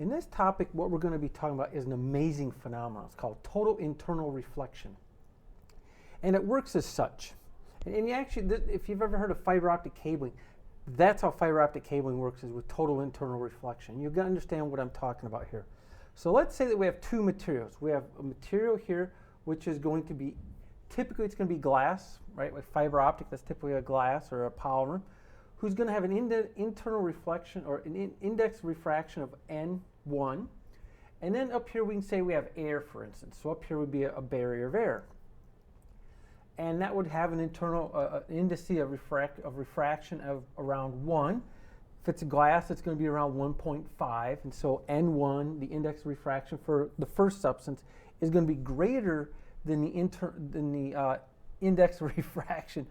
In this topic, what we're going to be talking about is an amazing phenomenon. It's called total internal reflection. And it works as such. And you actually, if you've ever heard of fiber optic cabling, that's how fiber optic cabling works, is with total internal reflection. You've got to understand what I'm talking about here. So let's say that we have two materials. We have a material here which is going to be, typically it's going to be glass, right? With fiber optic, that's typically a glass or a polymer, who's going to have an internal reflection or an index refraction of N1. And then up here we can say we have air, for instance. So up here would be a barrier of air. And that would have an internal index of refraction of around 1. If it's a glass, it's going to be around 1.5. And so N1, the index of refraction for the first substance, is going to be greater than the index of refraction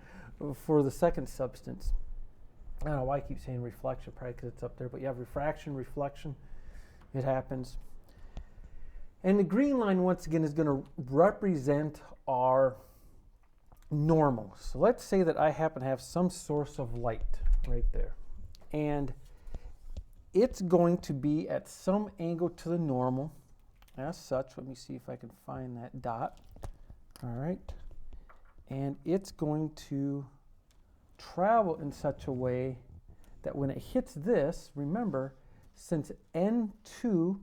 for the second substance. I don't know why I keep saying reflection, probably because it's up there, but you have refraction, reflection, it happens. And the green line, once again, is going to represent our normal. So let's say that I happen to have some source of light right there. And it's going to be at some angle to the normal. As such, let me see if I can find that dot. All right. And it's going to travel in such a way that when it hits this, remember, since N2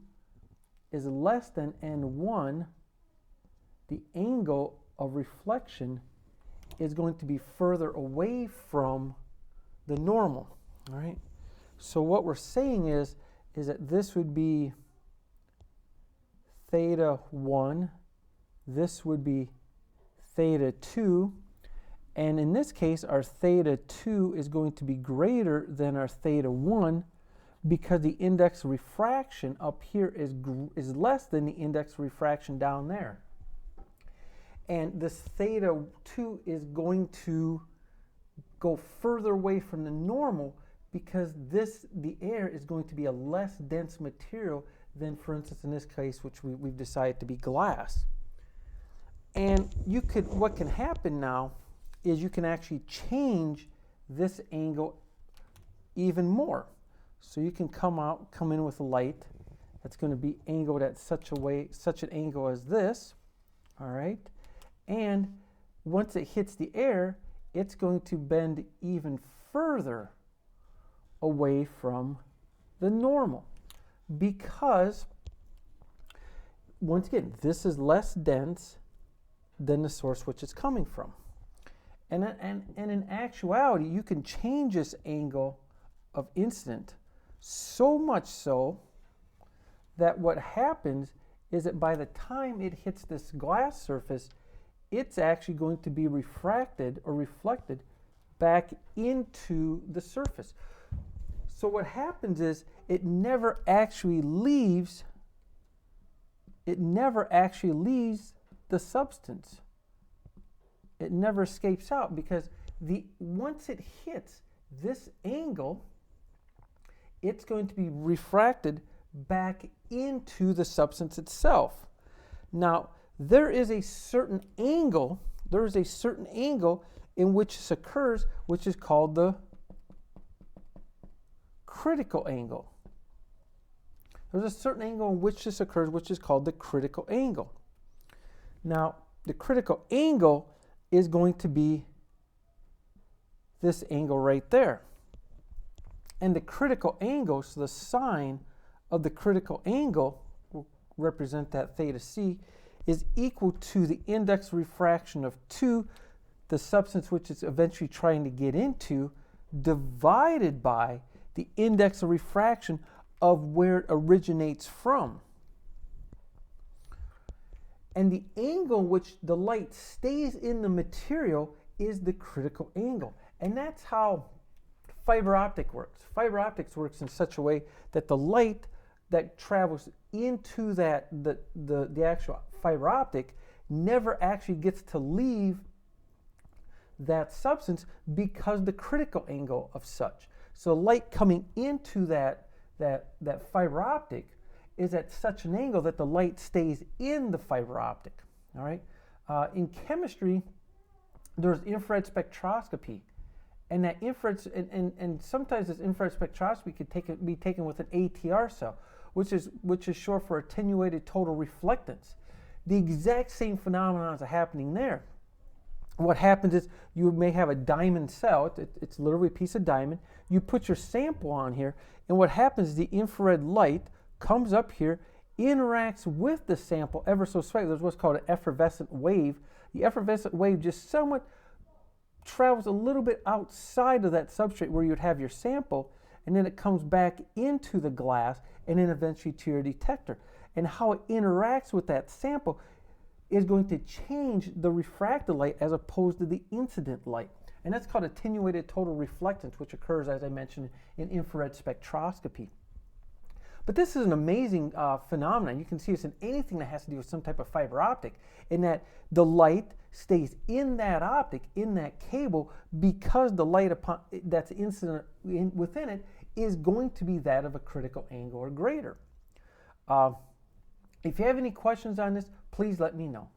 is less than N1, the angle of reflection is going to be further away from the normal. All right. So what we're saying is that this would be theta 1, this would be theta 2, and in this case our theta 2 is going to be greater than our theta 1 because the index of refraction up here is less than the index of refraction down there. And this theta 2 is going to go further away from the normal because the air is going to be a less dense material than, for instance, in this case, which we've decided to be glass. And what can happen now is you can actually change this angle even more. So you can come in with a light that's going to be angled at such an angle as this, all right? And once it hits the air, it's going to bend even further away from the normal because, once again, this is less dense than the source which it's coming from. And in actuality, you can change this angle of incident so much so that what happens is that by the time it hits this glass surface, it's actually going to be refracted or reflected back into the surface. So what happens is it never actually leaves the substance. It never escapes out because once it hits this angle, it's going to be refracted back into the substance itself. Now, there is a certain angle in which this occurs, which is called the critical angle. There's a certain angle in which this occurs, which is called the critical angle. Now, the critical angle is going to be this angle right there. And the critical angle, so the sine of the critical angle, will represent that theta c, is equal to the index refraction of 2, the substance which it's eventually trying to get into, divided by the index of refraction of where it originates from. And the angle which the light stays in the material is the critical angle. And that's how fiber optic works. Fiber optics works in such a way that the light that travels into the actual fiber optic never actually gets to leave that substance because the critical angle of such. So light coming into that fiber optic is at such an angle that the light stays in the fiber optic. All right. In chemistry, there's infrared spectroscopy, and that infrared and sometimes this infrared spectroscopy could be taken with an ATR cell, which is short for attenuated total reflectance. The exact same phenomena are happening there. What happens is you may have a diamond cell. It's literally a piece of diamond. You put your sample on here, and what happens is the infrared light comes up here, interacts with the sample ever so slightly. There's what's called an effervescent wave. The effervescent wave just somewhat travels a little bit outside of that substrate where you'd have your sample, and then it comes back into the glass and then eventually to your detector. And how it interacts with that sample is going to change the refracted light as opposed to the incident light. And that's called attenuated total reflectance, which occurs, as I mentioned, in infrared spectroscopy. But this is an amazing phenomenon. You can see this in anything that has to do with some type of fiber optic, in that the light stays in that optic, in that cable, because the light that's incident within it is going to be that of a critical angle or greater. If you have any questions on this, please let me know.